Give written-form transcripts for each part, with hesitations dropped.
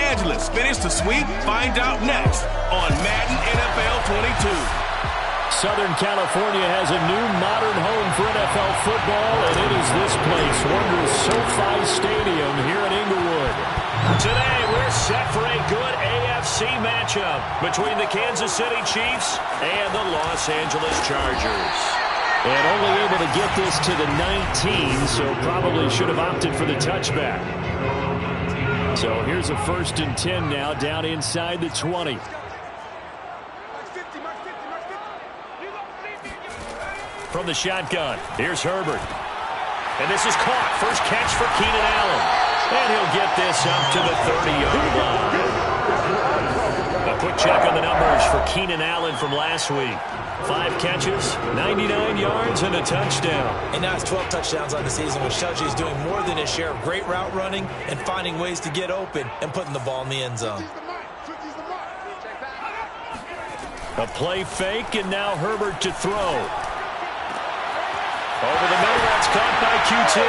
Angeles finished the sweep? Find out next on Madden NFL 22. Southern California has a new modern home for NFL football, and it is this place, wondrous SoFi Stadium here in Inglewood. Today, we're set for a good AFC matchup between the Kansas City Chiefs and the Los Angeles Chargers. And only able to get this to the 19, so probably should have opted for the touchback. So here's a 1st and 10 now, down inside the 20. From the shotgun, here's Herbert. And this is caught. First catch for Keenan Allen. And he'll get this up to the 30-yard line. A quick check on the numbers for Keenan Allen from last week. 5 catches, 99 yards, and a touchdown. And now it's 12 touchdowns on the season, which tells you he's doing more than his share of great route running and finding ways to get open and putting the ball in the end zone. A play fake, and now Herbert to throw. Over the middle, that's caught by QT.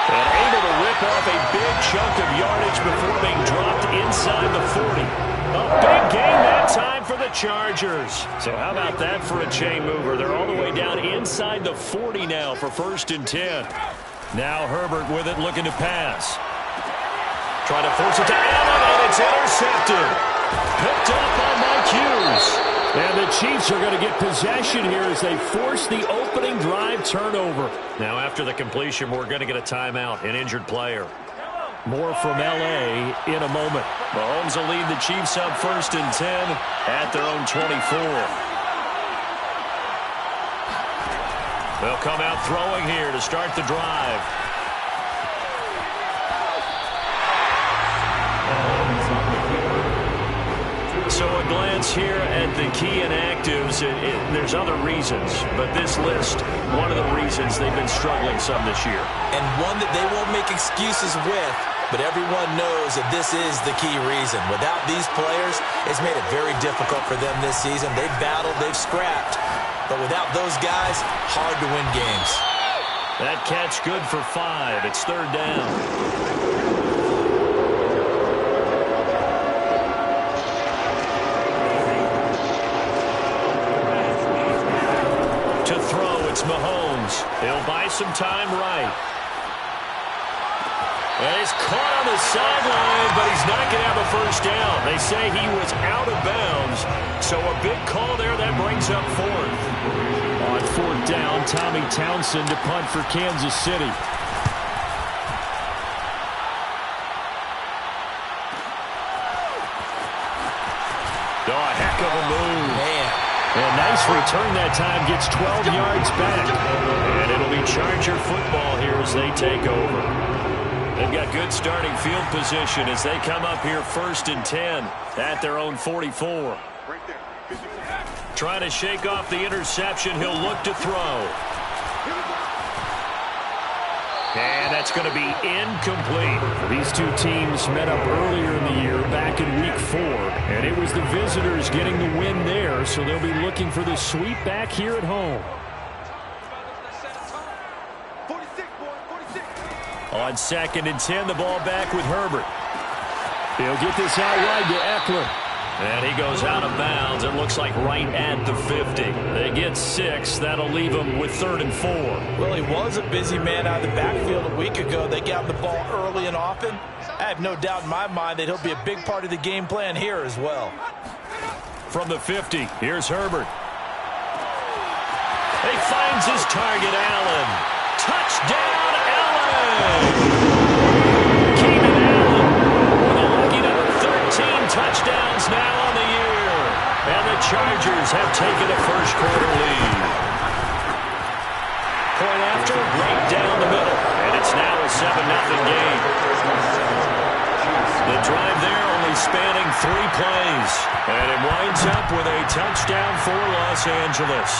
And able to rip off a big chunk of yardage before being dropped inside the 40. A big gain that time for the Chargers. So how about that for a chain mover? They're all the way down inside the 40 now for 1st and 10. Now Herbert with it, looking to pass. Trying to force it to Allen, and it's intercepted. Picked up on Mike Hughes. And the Chiefs are going to get possession here as they force the opening drive turnover. Now after the completion, we're going to get a timeout, an injured player. More from L.A. in a moment. Mahomes will lead the Chiefs up 1st and 10 at their own 24. They'll come out throwing here to start the drive. So a glance here at the key inactives. There's other reasons, but this list, one of the reasons they've been struggling some this year. And one that they won't make excuses with, but everyone knows that this is the key reason. Without these players, it's made it very difficult for them this season. They've battled, they've scrapped, but without those guys, hard to win games. That catch good for 5. It's 3rd down. To throw, it's Mahomes. He'll buy some time right. And he's caught on the sideline, but he's not going to have a 1st down. They say he was out of bounds, so a big call there that brings up 4th. On 4th down, Tommy Townsend to punt for Kansas City. Oh, a heck of a move. Man. And nice return that time, gets 12 yards back. And it'll be Charger football here as they take over. They've got good starting field position as they come up here 1st and 10 at their own 44. Trying to shake off the interception. He'll look to throw. And that's going to be incomplete. These two teams met up earlier in the year, back in week 4. And it was the visitors getting the win there, so they'll be looking for the sweep back here at home. On 2nd and 10, the ball back with Herbert. He'll get this out wide to Eckler. And he goes out of bounds. It looks like right at the 50. They get 6. That'll leave them with 3rd and 4. Well, he was a busy man out of the backfield a week ago. They got the ball early and often. I have no doubt in my mind that he'll be a big part of the game plan here as well. From the 50, here's Herbert. He finds his target, Allen. Touchdown, Allen! Keenan Allen with a lucky number 13 touchdowns now on the year. And the Chargers have taken a first-quarter lead. Point after, right down the middle. And it's now a 7-0 game. The drive there only spanning 3 plays. And it winds up with a touchdown for Los Angeles.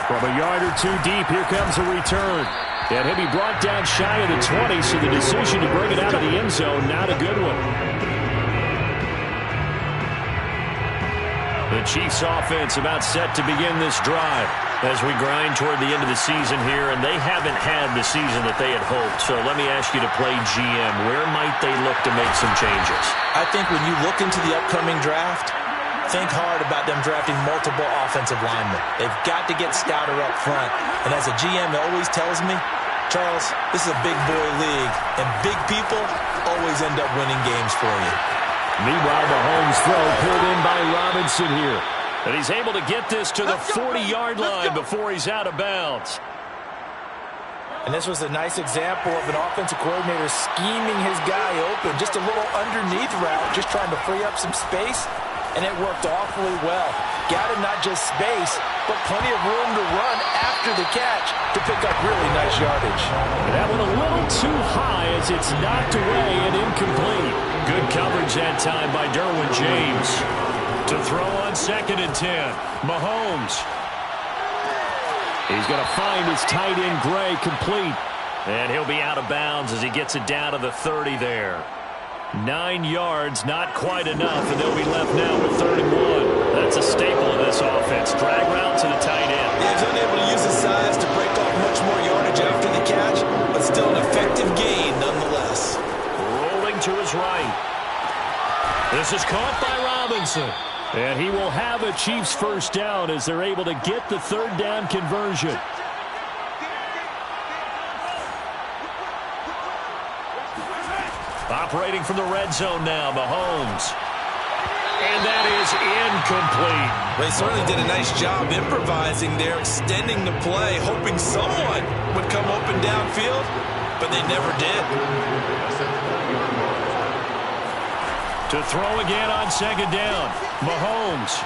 From a yard or 2 deep, here comes a return. And he'll be brought down shy of the 20, so the decision to bring it out of the end zone, not a good one. The Chiefs offense about set to begin this drive. As we grind toward the end of the season here, and they haven't had the season that they had hoped. So let me ask you to play GM. Where might they look to make some changes? I think when you look into the upcoming draft, think hard about them drafting multiple offensive linemen. They've got to get stouter up front. And as a GM always tells me, Charles, this is a big boy league, and big people always end up winning games for you. Meanwhile, Mahomes' throw pulled in by Robinson here. And he's able to get this to the 40-yard line before he's out of bounds. And this was a nice example of an offensive coordinator scheming his guy open. Just a little underneath route, just trying to free up some space. And it worked awfully well. Got him not just space, but plenty of room to run after the catch to pick up really nice yardage. And that went a little too high as it's knocked away and incomplete. Good coverage that time by Derwin James. To throw on 2nd and 10. Mahomes. He's going to find his tight end Gray complete. And he'll be out of bounds as he gets it down to the 30 there. 9 yards, not quite enough, and they'll be left now with 3rd and 1. That's a staple of this offense. Drag route to the tight end. Yeah, he's unable to use his size to break off much more yardage after the catch, but still an effective gain nonetheless. Rolling to his right. This is caught by Robinson. And he will have a Chiefs first down as they're able to get the 3rd down conversion. Operating from the red zone now, Mahomes. And that is incomplete. They certainly did a nice job improvising there, extending the play, hoping someone would come open downfield, but they never did. To throw again on 2nd down, Mahomes.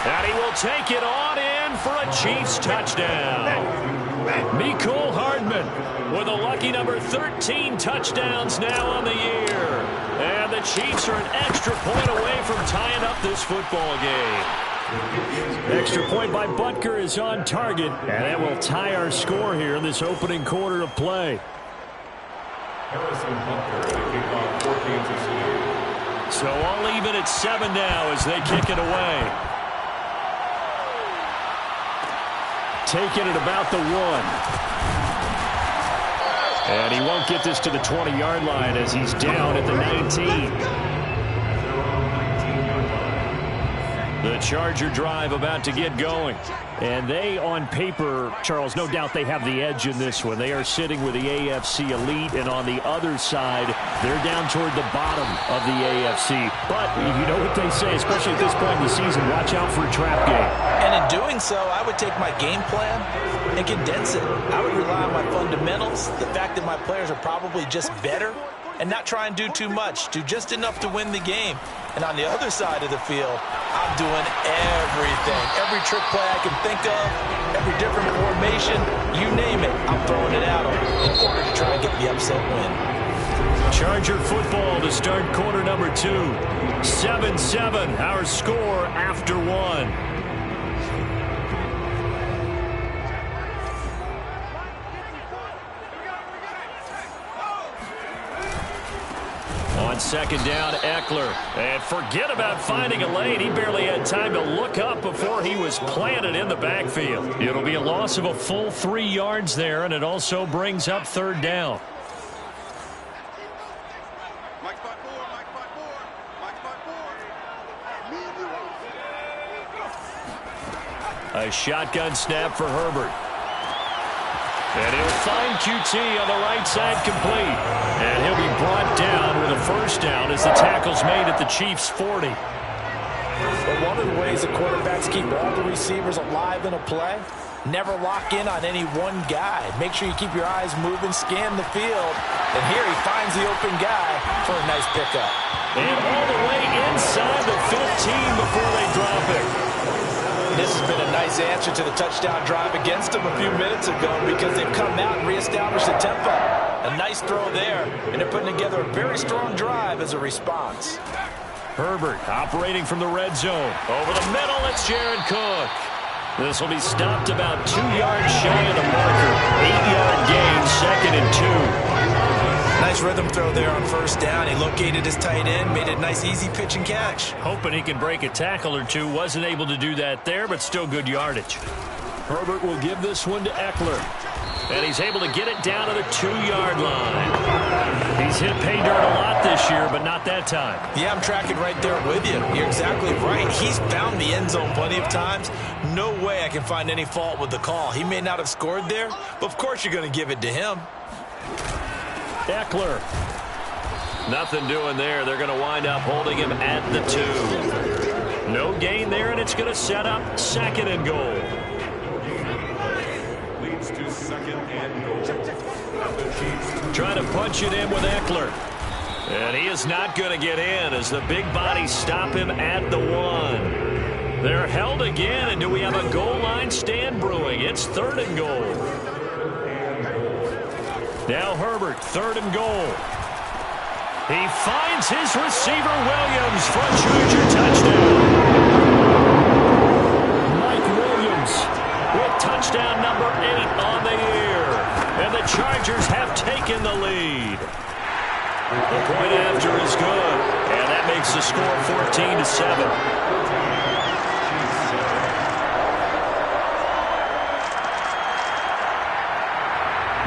And he will take it on in for a Chiefs touchdown. Mecole Hardman with a lucky number 13 touchdowns now on the year. And the Chiefs are an extra point away from tying up this football game. Extra point by Butker is on target, and that will tie our score here in this opening quarter of play. So all even at 7 now as they kick it away. Taking it about the 1. And he won't get this to the 20-yard line as he's down at the 19. The Charger drive about to get going. And they, on paper, Charles, no doubt they have the edge in this one. They are sitting with the AFC elite, and on the other side, they're down toward the bottom of the AFC. But you know what they say, especially at this point in the season, watch out for a trap game. And in doing so, I would take my game plan and condense it. I would rely on my fundamentals, the fact that my players are probably just better, and not try and do too much, do just enough to win the game. And on the other side of the field, I'm doing everything. Every trick play I can think of, every different formation, you name it, I'm throwing it out in order to try and get the upset win. Charger football to start quarter number 2. 7-7, our score after 1. On 2nd down, Eckler. And forget about finding a lane. He barely had time to look up before he was planted in the backfield. It'll be a loss of a full 3 yards there, and it also brings up 3rd down. A shotgun snap for Herbert. And he'll find QT on the right side complete. And he'll be brought down with a first down as the tackle's made at the Chiefs' 40. But one of the ways the quarterbacks keep all the receivers alive in a play, never lock in on any one guy. Make sure you keep your eyes moving, scan the field. And here he finds the open guy for a nice pickup. And all the way inside the 15 before they drop it. This has been a nice answer to the touchdown drive against them a few minutes ago because they've come out and reestablished the tempo. A nice throw there, and they're putting together a very strong drive as a response. Herbert operating from the red zone. Over the middle, it's Jared Cook. This will be stopped about 2 yards shy of the marker. 8-yard gain, 2nd and 2. Nice rhythm throw there on first down. He located his tight end, made a nice easy pitch and catch. Hoping he can break a tackle or two. Wasn't able to do that there, but still good yardage. Herbert will give this one to Eckler. And he's able to get it down to the 2-yard line. He's hit pay dirt a lot this year, but not that time. Yeah, I'm tracking right there with you. You're exactly right. He's found the end zone plenty of times. No way I can find any fault with the call. He may not have scored there, but of course you're going to give it to him. Eckler. Nothing doing there. They're going to wind up holding him at the 2. No gain there, and it's going to set up 2nd and goal. Leads to 2nd and goal. Trying to punch it in with Eckler. And he is not going to get in as the big bodies stop him at the 1. They're held again, and do we have a goal line stand brewing? It's 3rd and goal. Now Herbert, 3rd and goal. He finds his receiver, Williams, for a Charger touchdown. Mike Williams with touchdown number 8 on the year. And the Chargers have taken the lead. The point after is good. And that makes the score 14-7.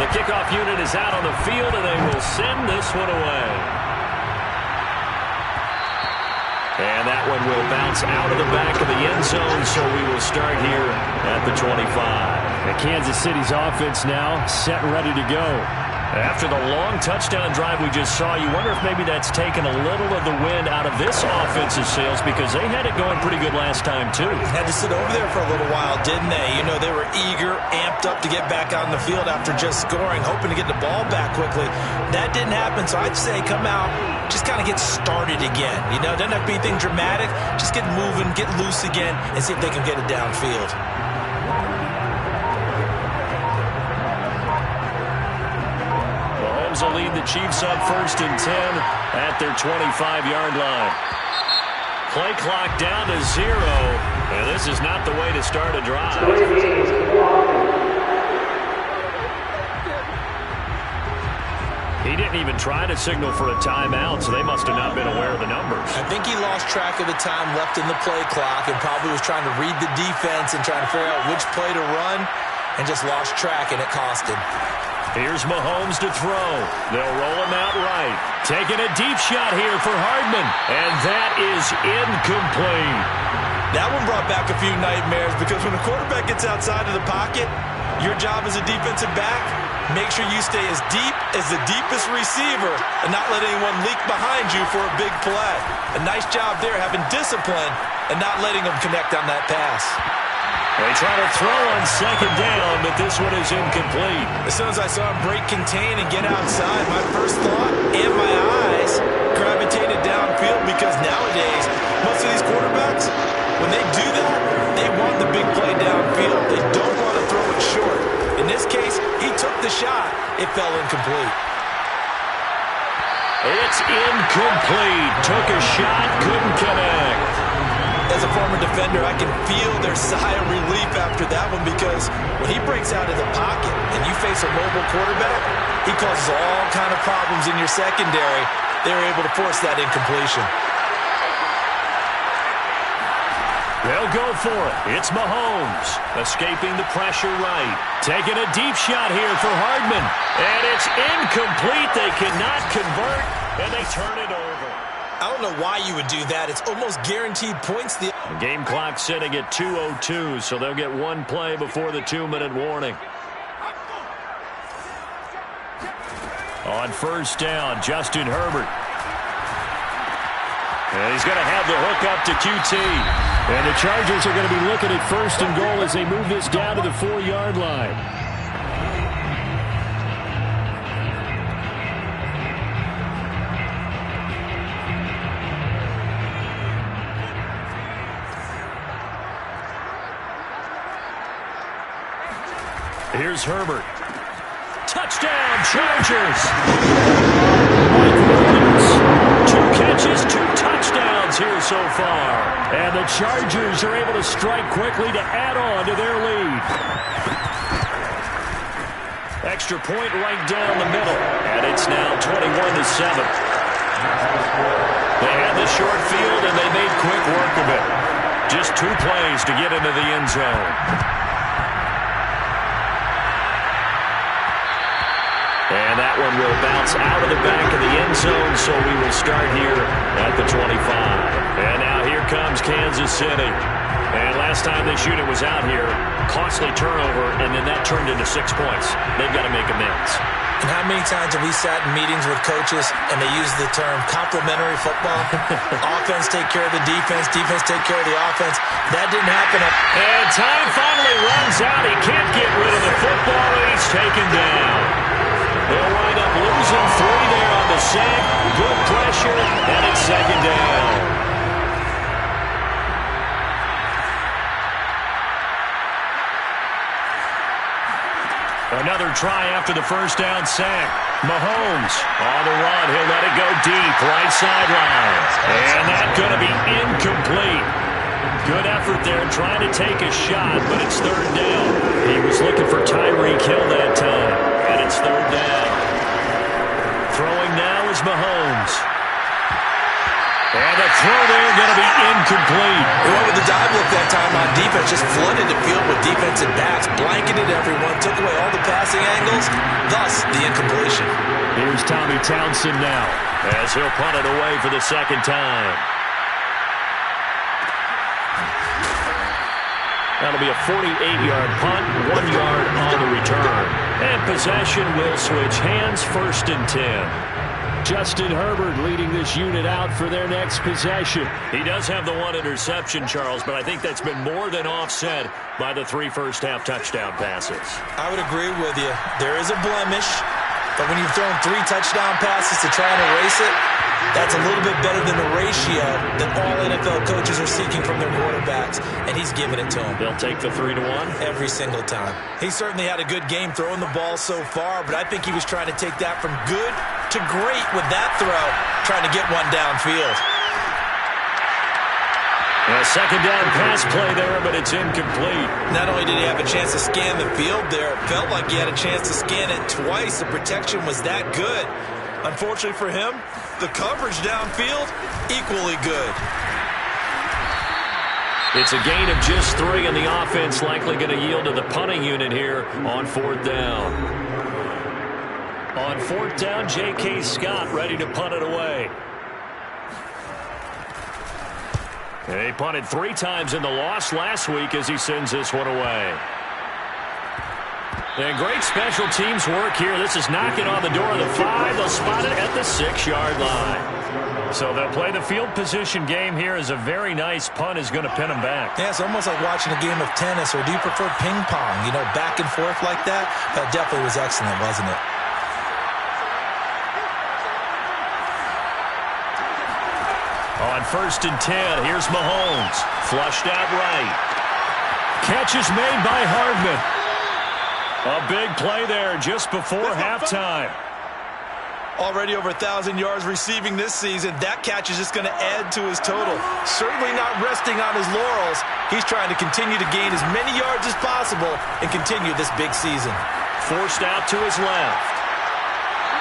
The kickoff unit is out on the field, and they will send this one away. And that one will bounce out of the back of the end zone, so we will start here at the 25. And Kansas City's offense now set and ready to go. After the long touchdown drive we just saw, you wonder if maybe that's taken a little of the wind out of this offensive sails, because they had it going pretty good last time, too. Had to sit over there for a little while, didn't they? You know, they were eager, amped up to get back out on the field after just scoring, hoping to get the ball back quickly. That didn't happen, so I'd say come out, just kind of get started again. You know, doesn't have to be anything dramatic. Just get moving, get loose again, and see if they can get it downfield. Will lead the Chiefs up 1st and 10 at their 25-yard line. Play clock down to 0, and this is not the way to start a drive. He didn't even try to signal for a timeout, so they must have not been aware of the numbers. I think he lost track of the time left in the play clock and probably was trying to read the defense and trying to figure out which play to run, and just lost track, and it cost him. Here's Mahomes to throw. They'll roll him out right. Taking a deep shot here for Hardman. And that is incomplete. That one brought back a few nightmares, because when the quarterback gets outside of the pocket, your job as a defensive back, make sure you stay as deep as the deepest receiver and not let anyone leak behind you for a big play. A nice job there, having discipline and not letting them connect on that pass. They try to throw on 2nd down, but this one is incomplete. As soon as I saw him break contain and get outside, my first thought and my eyes gravitated downfield, because nowadays, most of these quarterbacks, when they do that, they want the big play downfield. They don't want to throw it short. In this case, he took the shot. It fell incomplete. It's incomplete. Took a shot, couldn't connect. As a former defender, I can feel their sigh of relief after that one, because when he breaks out of the pocket and you face a mobile quarterback, he causes all kind of problems in your secondary. They were able to force that incompletion. They'll go for it. It's Mahomes escaping the pressure right. Taking a deep shot here for Hardman. And it's incomplete. They cannot convert, and they turn it over. I don't know why you would do that. It's almost guaranteed points. The game clock sitting at 2:02, so they'll get one play before the 2-minute warning. On 1st down, Justin Herbert. And he's going to have the hook up to QT. And the Chargers are going to be looking at 1st and goal as they move this down to the 4-yard line. Here's Herbert. Touchdown, Chargers! Mike Williams. 2 catches, 2 touchdowns here so far. And the Chargers are able to strike quickly to add on to their lead. Extra point right down the middle. And it's now 21-7. They had the short field, and they made quick work of it. Just 2 plays to get into the end zone. And that one will bounce out of the back of the end zone, so we will start here at the 25. And now here comes Kansas City. And last time they shoot it was out here. Costly turnover, and then that turned into 6 points. They've got to make amends. And how many times have we sat in meetings with coaches and they use the term complementary football? Offense take care of the defense, defense take care of the offense. That didn't happen. And time finally runs out. He can't get rid of the football, and he's taken down. They'll wind up losing 3 there on the sack. Good pressure, and it's 2nd down. Another try after the first down sack. Mahomes on the run. He'll let it go deep, right sideline. And that's going to be incomplete. Good effort there trying to take a shot, but it's 3rd down. He was looking for Tyreek Hill that time, and it's 3rd down. Throwing now is Mahomes. And the throw there going to be incomplete. He went with the dive look that time on defense. Just flooded the field with defensive backs. Blanketed everyone. Took away all the passing angles. Thus, the incompletion. Here's Tommy Townsend now as he'll punt it away for the 2nd time. That'll be a 48-yard punt, 1 yard on the return. And possession will switch hands, 1st and 10. Justin Herbert leading this unit out for their next possession. He does have the 1 interception, Charles, but I think that's been more than offset by the 3 first-half touchdown passes. I would agree with you. There is a blemish, but when you've thrown 3 touchdown passes to try and erase it, that's a little bit better than the ratio that all NFL coaches are seeking from their quarterbacks, and he's giving it to them. They'll take the 3-1? Every single time. He certainly had a good game throwing the ball so far, but I think he was trying to take that from good to great with that throw, trying to get one downfield. A 2nd down pass play there, but it's incomplete. Not only did he have a chance to scan the field there, it felt like he had a chance to scan it twice. The protection was that good. Unfortunately for him, the coverage downfield, equally good. It's a gain of just 3, and the offense likely going to yield to the punting unit here on 4th down. On 4th down, J.K. Scott ready to punt it away. He punted 3 times in the loss last week as he sends this one away. And great special teams work here. This is knocking on the door of the 5. They'll spot it at the 6-yard line. So they'll play the field position game here as a very nice punt is going to pin them back. Yeah, it's almost like watching a game of tennis, or do you prefer ping pong? You know, back and forth like that? That definitely was excellent, wasn't it? On 1st and 10, here's Mahomes. Flushed out right. Catch is made by Hardman. A big play there just before halftime. Already over 1,000 yards receiving this season. That catch is just going to add to his total. Certainly not resting on his laurels. He's trying to continue to gain as many yards as possible and continue this big season. Forced out to his left.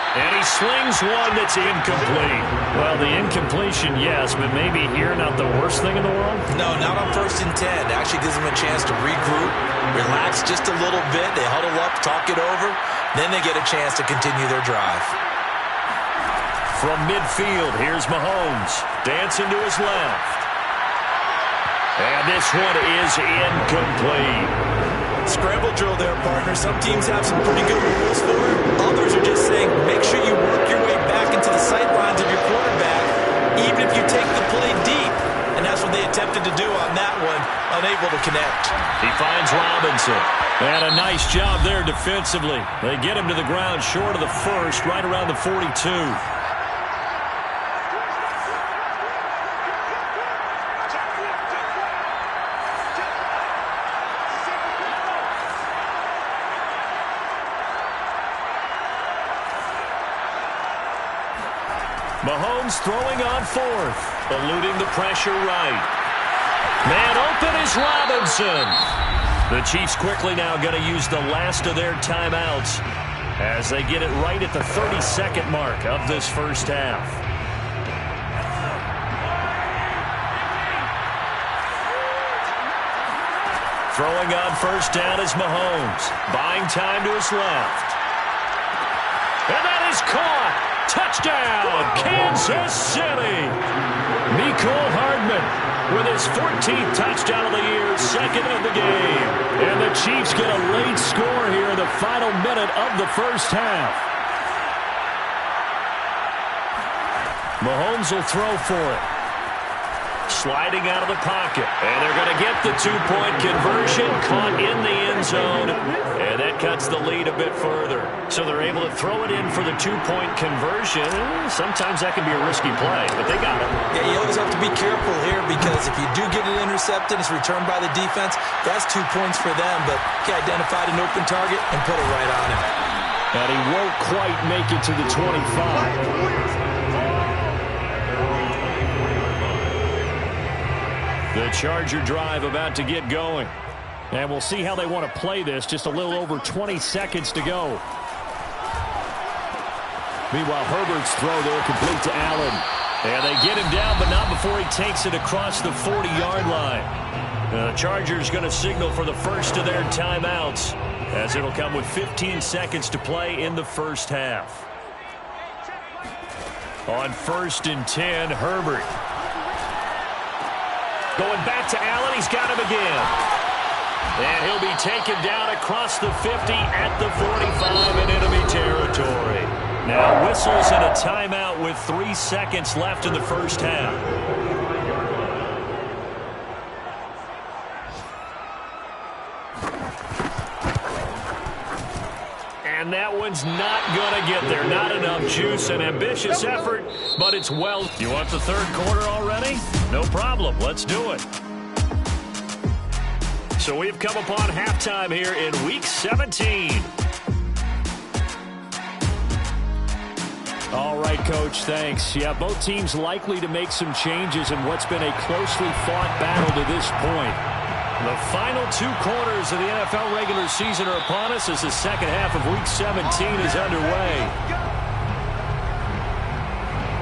And he slings one that's incomplete. Well, the incompletion, yes, but maybe here not the worst thing in the world? No, not on 1st and 10. It actually gives them a chance to regroup, relax just a little bit. They huddle up, talk it over. Then they get a chance to continue their drive. From midfield, here's Mahomes. Dancing to his left. And this one is incomplete. Scramble drill there, partner. Some teams have some pretty good rules for it. Others are just saying, make sure you work your way back into the sight lines of your quarterback, even if you take the play deep. And that's what they attempted to do on that one, unable to connect. He finds Robinson. And a nice job there defensively. They get him to the ground short of the 1st, right around the 42. Mahomes throwing on 4th, eluding the pressure right. Man open is Robinson. The Chiefs quickly now going to use the last of their timeouts as they get it right at the 30-second mark of this first half. Throwing on first down is Mahomes, buying time to his left. And that is caught. Touchdown, Kansas City. Mecole Hardman with his 14th touchdown of the year, second of the game. And the Chiefs get a late score here in the final minute of the first half. Mahomes will throw for it. Sliding out of the pocket. And they're going to get the two-point conversion, caught in the end zone. And that cuts the lead a bit further. So they're able to throw it in for the two-point conversion. Sometimes that can be a risky play, but they got it. Yeah, you always have to be careful here because if you do get it intercepted, it's returned by the defense. That's 2 points for them, but he identified an open target and put it right on him. And he won't quite make it to the 25. The Charger drive about to get going. And we'll see how they want to play this. Just a little over 20 seconds to go. Meanwhile, Herbert's throw there complete to Allen. And they get him down, but not before he takes it across the 40-yard line. The Chargers going to signal for the first of their timeouts, as it'll come with 15 seconds to play in the first half. On 1st and 10, Herbert. Going back to Allen, he's got him again. And he'll be taken down across the 50 at the 45 in enemy territory. Now whistles and a timeout with 3 seconds left in the first half. And that one's not going to get there. Not enough juice. An ambitious effort, but it's well. You want the third quarter already? No problem. Let's do it. So we've come upon halftime here in Week 17. All right, Coach, thanks. Yeah, both teams likely to make some changes in what's been a closely fought battle to this point. The final 2 quarters of the NFL regular season are upon us as the second half of Week 17 is underway.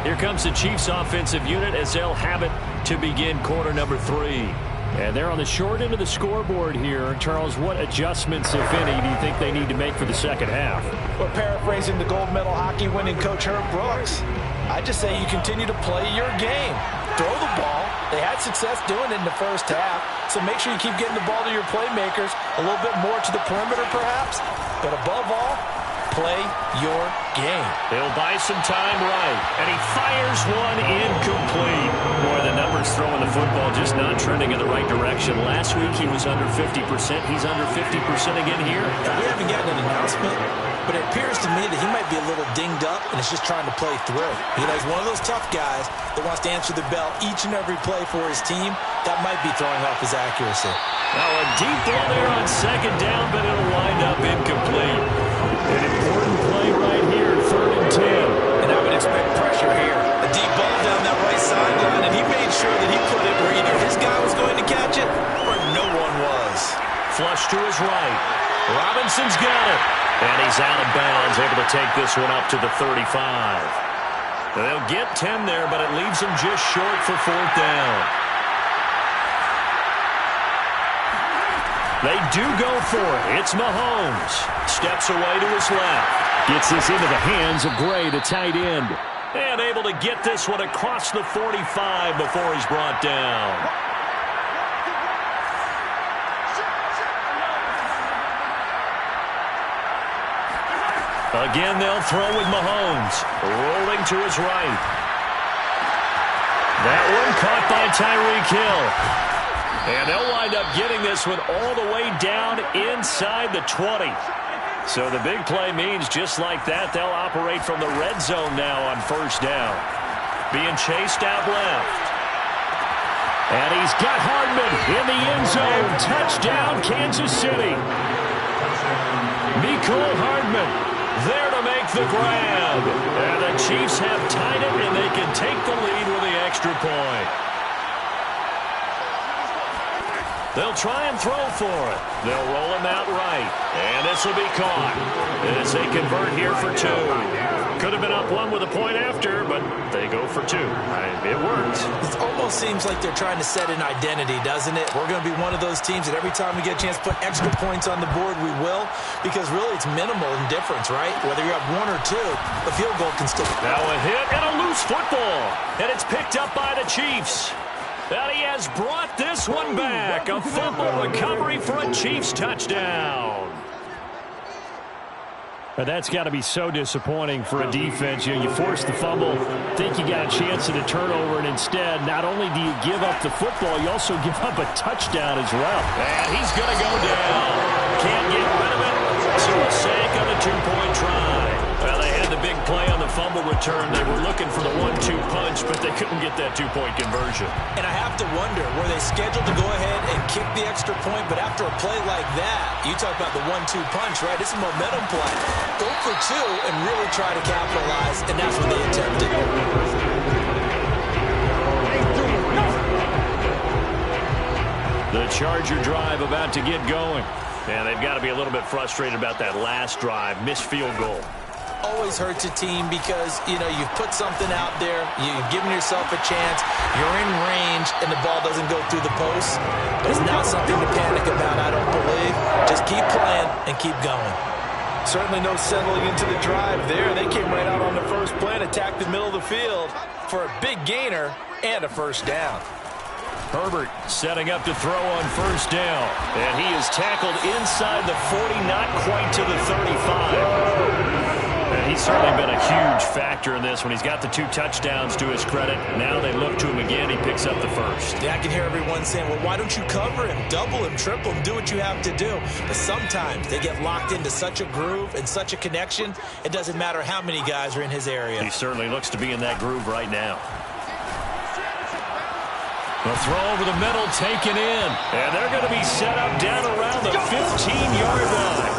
Here comes the Chiefs offensive unit as they'll have it to begin quarter number 3. And they're on the short end of the scoreboard here. Charles, what adjustments, if any, do you think they need to make for the second half? Well, paraphrasing the gold medal hockey winning coach Herb Brooks, I just say you continue to play your game. Throw the ball. They had success doing it in the first half, so make sure you keep getting the ball to your playmakers, a little bit more to the perimeter perhaps, but above all, play your game. They'll buy some time right, and he fires one incomplete. Boy, the numbers throwing the football just not trending in the right direction. Last week he was under 50%. He's under 50% again here. We haven't gotten an announcement, but it appears to me that he might be a little dinged up and is just trying to play through. You know, he's one of those tough guys that wants to answer the bell each and every play for his team. That might be throwing off his accuracy. Now a deep ball there on second down, but it'll wind up incomplete. An important play right here, 3rd and 10. And I would expect pressure here. A deep ball down that right sideline, and he made sure that he put it where either his guy was going to catch it or no one was. Flush to his right. Robinson's got it. And he's out of bounds, able to take this one up to the 35. They'll get 10 there, but it leaves them just short for 4th down. They do go for it. It's Mahomes. Steps away to his left. Gets this into the hands of Gray, the tight end. And able to get this one across the 45 before he's brought down. Again, they'll throw with Mahomes. Rolling to his right. That one caught by Tyreek Hill. And they'll wind up getting this one all the way down inside the 20. So the big play means just like that, they'll operate from the red zone now on 1st down. Being chased out left. And he's got Hardman in the end zone. Touchdown, Kansas City. Mecole Hardman there to make the grab. And the Chiefs have tied it, and they can take the lead with the extra point. They'll try and throw for it. They'll roll him out right. And this will be caught as they convert here for 2. Could have been up 1 with a point after, but they go for 2. It worked. It almost seems like they're trying to set an identity, doesn't it? We're going to be one of those teams that every time we get a chance to put extra points on the board, we will. Because really it's minimal in difference, right? Whether you're up 1 or 2, the field goal can still... Now a hit and a loose football. And it's picked up by the Chiefs. And he has brought this one back. A fumble recovery for a Chiefs touchdown. But that's got to be so disappointing for a defense. You know, you force the fumble, think you got a chance at a turnover, and instead, not only do you give up the football, you also give up a touchdown as well. And he's going to go down. Can't get rid of it. So a sack on a 2-point try. Well, they had the big play on the fumble return. They were looking for the 1-2 punch, but they couldn't get that 2-point conversion. And I have to wonder, were they scheduled to go ahead and kick the extra point? But after a play like that, you talk about the 1-2 punch, right? It's a momentum play. Go for 2 and really try to capitalize, and that's what they attempted. The Charger drive about to get going. And they've got to be a little bit frustrated about that last drive. Missed field goal. Always hurts a team because, you know, you've put something out there. You've given yourself a chance. You're in range, and the ball doesn't go through the post. But it's not something to panic about, I don't believe. Just keep playing and keep going. Certainly no settling into the drive there. They came right out on the first play and attacked the middle of the field for a big gainer and a first down. Herbert setting up to throw on first down. And he is tackled inside the 40, not quite to the 35. And he's certainly been a huge factor in this when he's got the 2 touchdowns to his credit. Now they look to him again. He picks up the first. Yeah, I can hear everyone saying, well, why don't you cover him, double him, triple him, do what you have to do. But sometimes they get locked into such a groove and such a connection, it doesn't matter how many guys are in his area. He certainly looks to be in that groove right now. The throw over the middle taken in. And they're going to be set up down around the 15-yard line.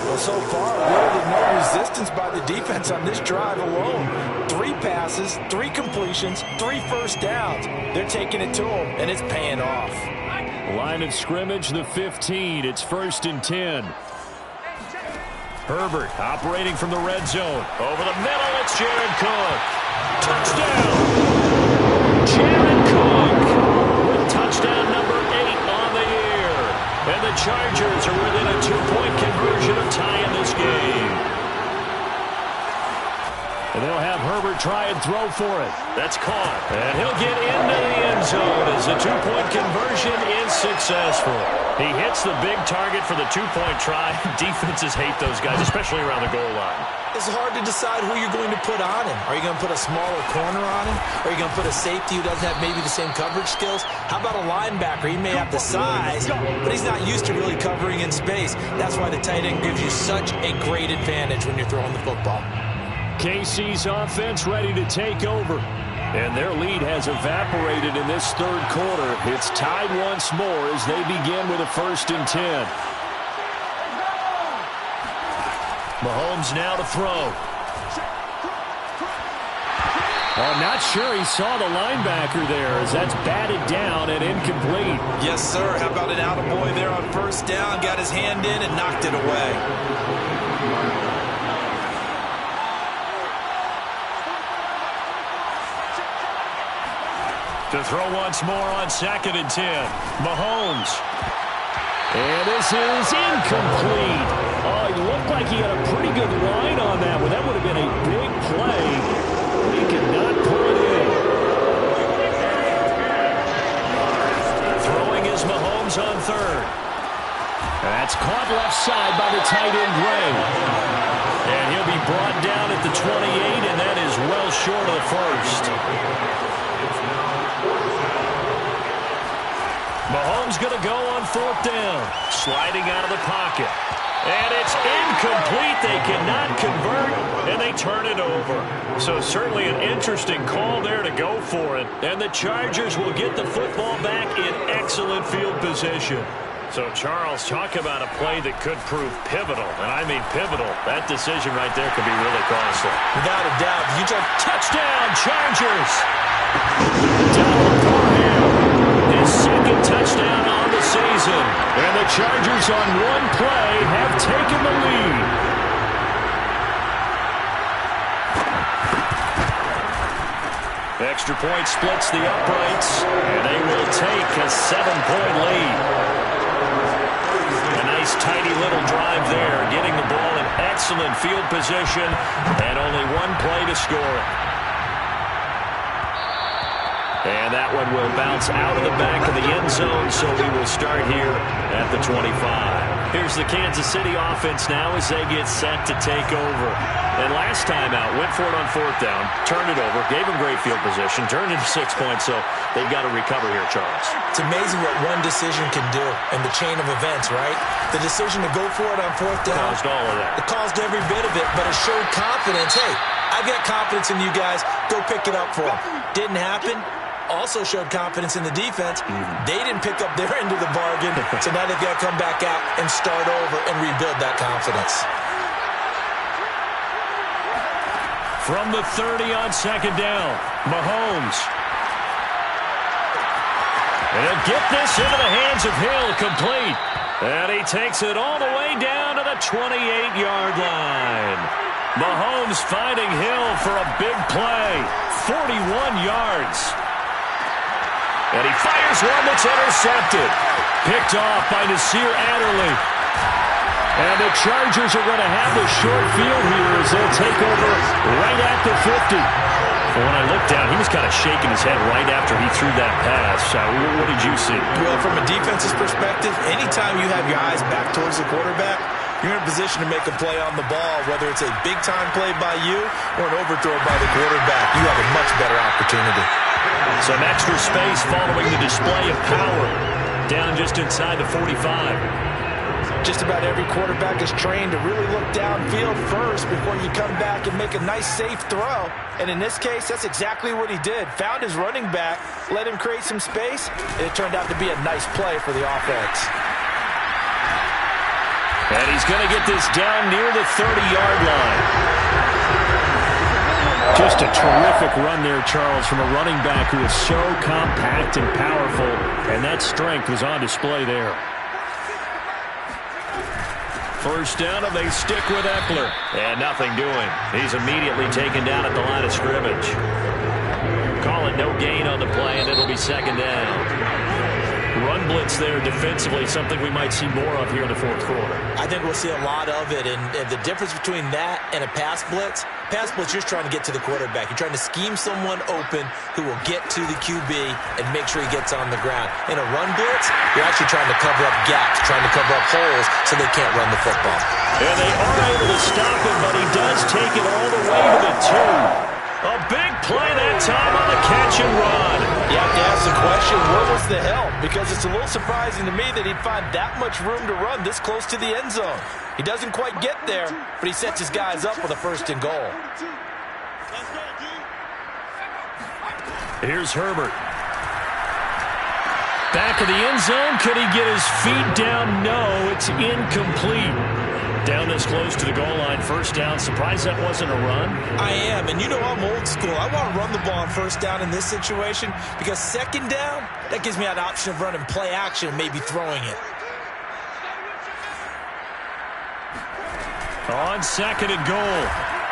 Well, so far, really no resistance by the defense on this drive alone. 3 passes, 3 completions, 3 first downs. They're taking it to them, and it's paying off. Line of scrimmage, the 15. It's 1st and 10. Herbert operating from the red zone. Over the middle, it's Jared Cook. Touchdown! Jared Cook with touchdown number 8 on the year. And the Chargers are within a 2-point conversion of tying this game. And they'll have Herbert try and throw for it. That's caught. And he'll get into the end zone as the 2-point conversion is successful. He hits the big target for the 2-point try. Defenses hate those guys, especially around the goal line. It's hard to decide who you're going to put on him. Are you going to put a smaller corner on him? Are you going to put a safety who doesn't have maybe the same coverage skills? How about a linebacker? He may have the size, but he's not used to really covering in space. That's why the tight end gives you such a great advantage when you're throwing the football. KC's offense ready to take over. And their lead has evaporated in this 3rd quarter. It's tied once more as they begin with a 1st and 10. Mahomes now to throw. I'm not sure he saw the linebacker there as that's batted down and incomplete. Yes, sir. How about an attaboy there on first down? Got his hand in and knocked it away. To throw once more on 2nd and 10. Mahomes. And this is incomplete. Oh, he looked like he had a pretty good line on that one. That would have been a big play. He could not pull it in. Throwing is Mahomes on 3rd. That's caught left side by the tight end, Gray. And he'll be brought down at the 28, and that is well short of the first. Mahomes going to go on 4th down. Sliding out of the pocket. And it's incomplete. They cannot convert, and they turn it over. So certainly an interesting call there to go for it. And the Chargers will get the football back in excellent field position. So, Charles, talk about a play that could prove pivotal. And I mean pivotal. That decision right there could be really costly. Without a doubt. Touchdown, Chargers! Donald Parham, his 2nd touchdown on the the Chargers on one play have taken the lead. Extra point splits the uprights, and they will take a 7-point lead. A nice, tidy little drive there, getting the ball in excellent field position, and only one play to score. And that one will bounce out of the back of the end zone, so we will start here at the 25. Here's the Kansas City offense now as they get set to take over. And last time out, went for it on 4th down, turned it over, gave them great field position, turned into 6 points, so they've got to recover here, Charles. It's amazing what one decision can do in the chain of events, right? The decision to go for it on 4th down. Caused all of that. It caused every bit of it, but it showed confidence. Hey, I've got confidence in you guys. Go pick it up for them. Didn't happen. Also showed confidence in the defense. They didn't pick up their end of the bargain, so now they've got to come back out and start over and rebuild that confidence. From the 30 on 2nd down, Mahomes. And he'll get this into the hands of Hill, complete. And he takes it all the way down to the 28-yard line. Mahomes finding Hill for a big play, 41 yards. And he fires one that's intercepted. Picked off by Nasir Adderley. And the Chargers are going to have the short field here as they'll take over right at the 50. When I looked down, he was kind of shaking his head right after he threw that pass. What did you see? Well, from a defense's perspective, anytime you have your eyes back towards the quarterback, you're in a position to make a play on the ball, whether it's a big-time play by you or an overthrow by the quarterback. You have a much better opportunity. Some extra space following the display of power. Down just inside the 45. Just about every quarterback is trained to really look downfield first before you come back and make a nice, safe throw. And in this case, that's exactly what he did. Found his running back, let him create some space, and it turned out to be a nice play for the offense. And he's going to get this down near the 30-yard line. Just a terrific run there, Charles, from a running back who is so compact and powerful, and that strength was on display there. First down, and they stick with Eckler. And nothing doing. He's immediately taken down at the line of scrimmage. Call it no gain on the play, and it'll be 2nd down. Run blitz there defensively, something we might see more of here in the 4th quarter. I think we'll see a lot of it, and the difference between that and a pass blitz, you're trying to get to the quarterback. You're trying to scheme someone open who will get to the QB and make sure he gets on the ground. In a run blitz, you're actually trying to cover up gaps, trying to cover up holes so they can't run the football. And they are able to stop him, but he does take it all the way to the 2. A big play that time on the catch and run. You have to ask the question, what was the help? Because it's a little surprising to me that he'd find that much room to run this close to the end zone. He doesn't quite get there, but he sets his guys up with a 1st and goal. Here's Herbert. Back of the end zone. Could he get his feet down? No, it's incomplete. Down this close to the goal line, 1st down. Surprised that wasn't a run? I am, and you know I'm old school. I want to run the ball on 1st down in this situation because 2nd down, that gives me an option of running play action and maybe throwing it. On 2nd and goal,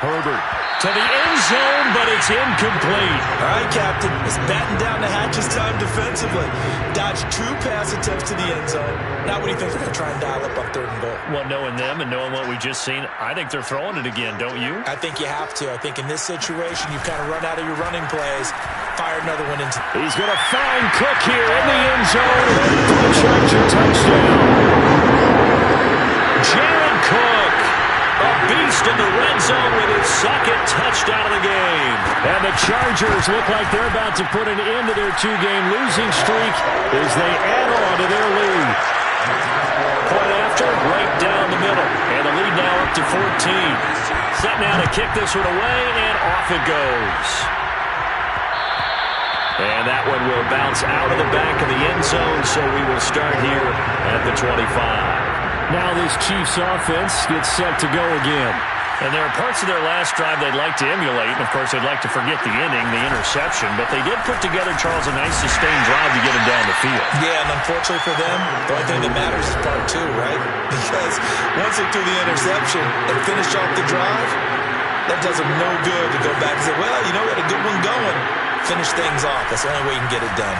Herbert to the end zone, but it's incomplete. All right, Captain, it's batten down the hatches time defensively. Dodge 2 pass attempts to the end zone. Now what do you think they're going to try and dial up on 3rd and goal? Well, knowing them and knowing what we just seen, I think they're throwing it again, don't you? I think you have to. I think in this situation, you've kind of run out of your running plays. Fire another one into. He's going to find Cook here in the end zone for the Charger touchdown. Jared Cook. A beast in the red zone with his 2nd touchdown of the game. And the Chargers look like they're about to put an end to their 2-game losing streak as they add on to their lead. Point after, right down the middle. And the lead now up to 14. Set now to kick this one away, and off it goes. And that one will bounce out of the back of the end zone, so we will start here at the 25. Now this Chiefs offense gets set to go again. And there are parts of their last drive they'd like to emulate. And, of course, they'd like to forget the inning, the interception. But they did put together, Charles, a nice sustained drive to get him down the field. Yeah, and unfortunately for them, the only thing that matters is part two, right? Because once they do the interception and finish off the drive, that does them no good to go back and say, well, you know, we had a good one going. Finish things off. That's the only way you can get it done.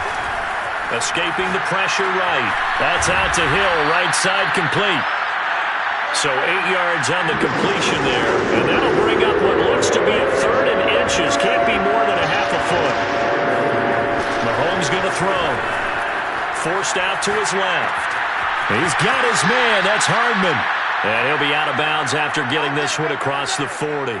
Escaping the pressure right. That's out to Hill, right side complete. So 8 yards on the completion there. And that'll bring up what looks to be a third and inches. Can't be more than a half a foot. Mahomes going to throw. Forced out to his left. He's got his man. That's Hardman. And he'll be out of bounds after getting this one across the 40.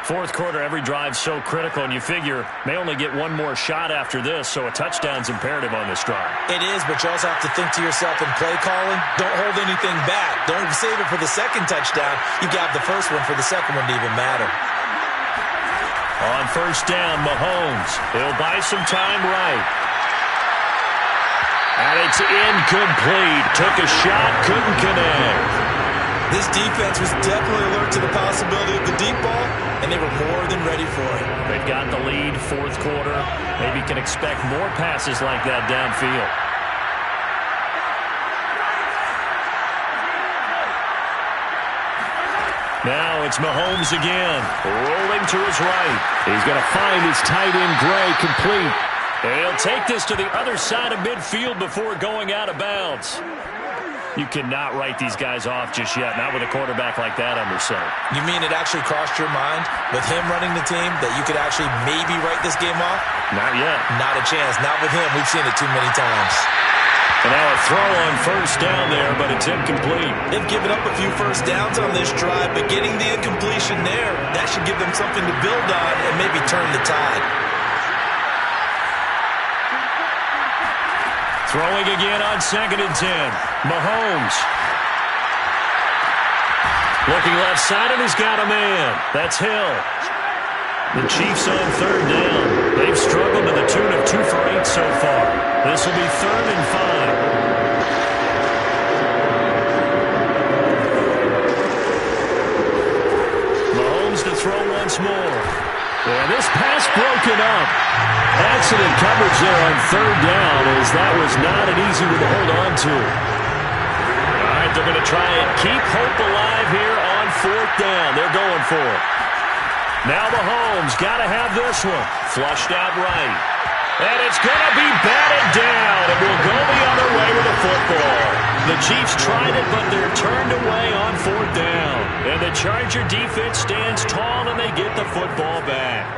Fourth quarter, every drive so critical, and you figure may only get one more shot after this, so a touchdown's imperative on this drive. It is, but you also have to think to yourself in play calling, don't hold anything back. Don't save it for the second touchdown. You got the first one for the second one to even matter. On first down, Mahomes. He'll buy some time right. And it's incomplete. Took a shot, couldn't connect. This defense was definitely alert to the possibility of the deep ball, and they were more than ready for it. They've got the lead, fourth quarter. Maybe can expect more passes like that downfield. Now it's Mahomes again, rolling to his right. He's going to find his tight end Gray complete. And he'll take this to the other side of midfield before going out of bounds. You cannot write these guys off just yet, not with a quarterback like that under center. You mean it actually crossed your mind with him running the team that you could actually maybe write this game off? Not yet. Not a chance. Not with him. We've seen it too many times. And now a throw on first down there, but it's incomplete. They've given up a few first downs on this drive, but getting the incompletion there, that should give them something to build on and maybe turn the tide. Throwing again on 2nd and 10. Mahomes. Looking left side, and he's got a man. That's Hill. The Chiefs on third down. They've struggled to the tune of 2 for 8 so far. This will be 3rd and 5. Mahomes to throw once more. And this pass broken up. Excellent coverage there on third down, as that was not an easy one to hold on to. All right, they're going to try and keep hope alive here on 4th down. They're going for it. Now Mahomes got to have this one. Flushed out right. And it's going to be batted down, and will go the other way with the football. The Chiefs tried it, but they're turned away on 4th down. And the Charger defense stands tall, and they get the football back.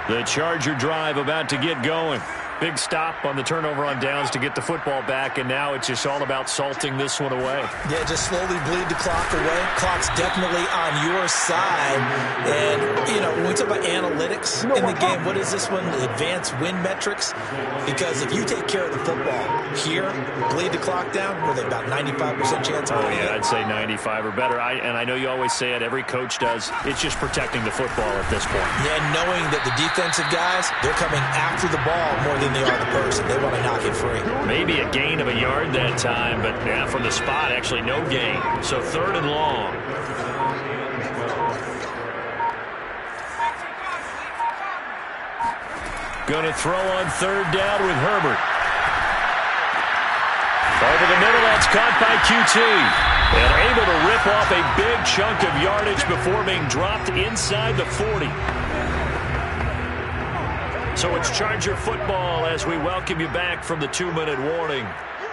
The Charger drive about to get going. Big stop on the turnover on downs to get the football back, and now it's just all about salting this one away. Yeah, just slowly bleed the clock away. Clock's definitely on your side. And, you know, when we talk about analytics in the game, what is this one? Advanced win metrics? Because if you take care of the football here, bleed the clock down, with about 95% chance of winning. Yeah, I'd say 95 or better. And I know you always say it, every coach does. It's just protecting the football at this point. Yeah, knowing that the defensive guys, they're coming after the ball more than they are the person. They want to knock it free. Maybe a gain of a yard that time, but yeah, from the spot, actually no gain. So 3rd and long. Going to throw on 3rd down with Herbert. Over the middle, that's caught by QT. And able to rip off a big chunk of yardage before being dropped inside the 40. So it's Charger football as we welcome you back from the 2-minute warning.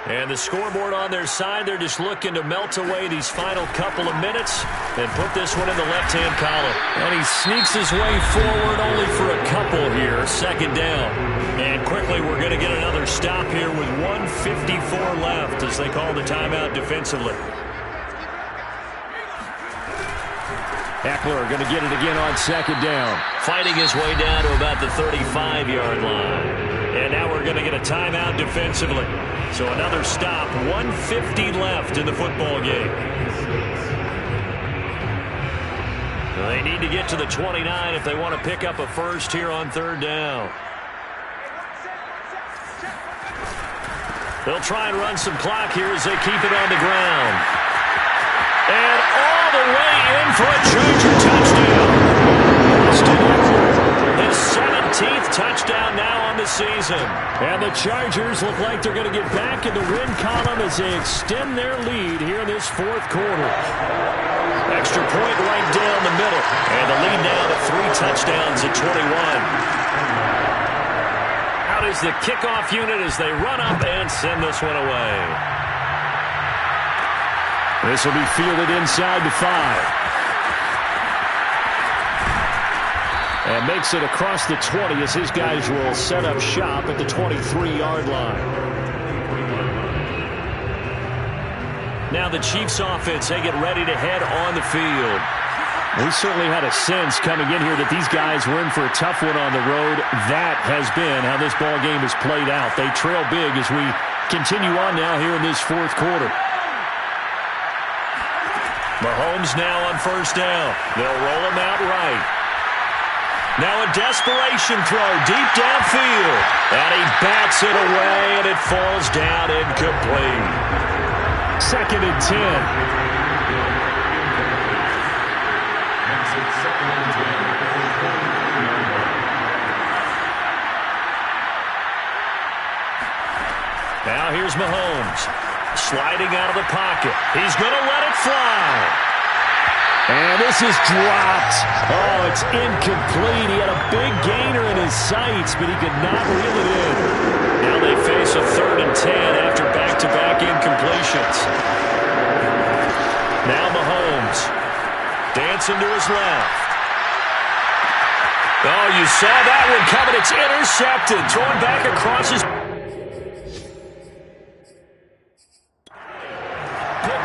And the scoreboard on their side, they're just looking to melt away these final couple of minutes and put this one in the left-hand column. And he sneaks his way forward only for a couple here, 2nd down. And quickly we're going to get another stop here with 1:54 left as they call the timeout defensively. Eckler going to get it again on 2nd down. Fighting his way down to about the 35-yard line. And now we're going to get a timeout defensively. So another stop, 1:50 left in the football game. They need to get to the 29 if they want to pick up a first here on 3rd down. They'll try and run some clock here as they keep it on the ground. And the way in for a Charger touchdown. Austin Eckler, his 17th touchdown now on the season. And the Chargers look like they're going to get back in the win column as they extend their lead here in this fourth quarter. Extra point right down the middle. And the lead now to 3 touchdowns at 21. Out is the kickoff unit as they run up and send this one away. This will be fielded inside the 5. And makes it across the 20 as his guys will set up shop at the 23-yard line. Now the Chiefs offense, they get ready to head on the field. We certainly had a sense coming in here that these guys were in for a tough one on the road. That has been how this ball game has played out. They trail big as we continue on now here in this fourth quarter. Mahomes now on first down. They'll roll him out right. Now a desperation throw deep downfield. And he bats it away, and it falls down incomplete. 2nd and 10. Now here's Mahomes. Sliding out of the pocket. He's going to let it fly. And this is dropped. Oh, it's incomplete. He had a big gainer in his sights, but he could not reel it in. Now they face a 3rd and 10 after back-to-back incompletions. Now Mahomes dancing to his left. Oh, you saw that one coming. It's intercepted. Thrown back across his...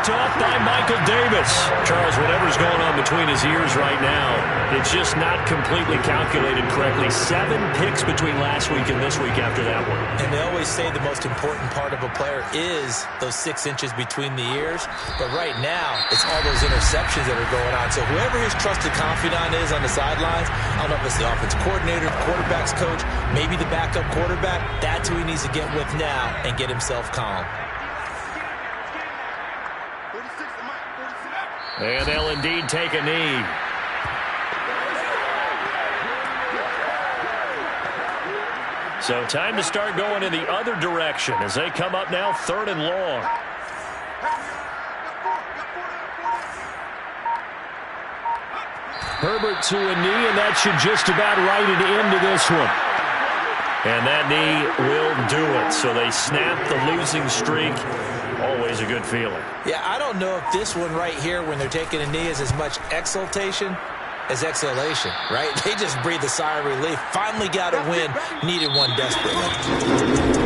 Up by Michael Davis. Charles, whatever's going on between his ears right now, it's just not completely calculated correctly. 7 picks between last week and this week after that one. And they always say the most important part of a player is those 6 inches between the ears. But right now, it's all those interceptions that are going on. So whoever his trusted confidant is on the sidelines, I don't know if it's the offense coordinator, the quarterback's coach, maybe the backup quarterback, that's who he needs to get with now and get himself calm. And they'll indeed take a knee. So time to start going in the other direction as they come up now 3rd and long. Herbert to a knee, and that should just about write it into this one. And that knee will do it. So they snap the losing streak. Always a good feeling. Yeah, I don't know if this one right here, when they're taking a knee, is as much exultation as exhalation, right? They just breathe a sigh of relief. Finally got a win. Needed one desperately.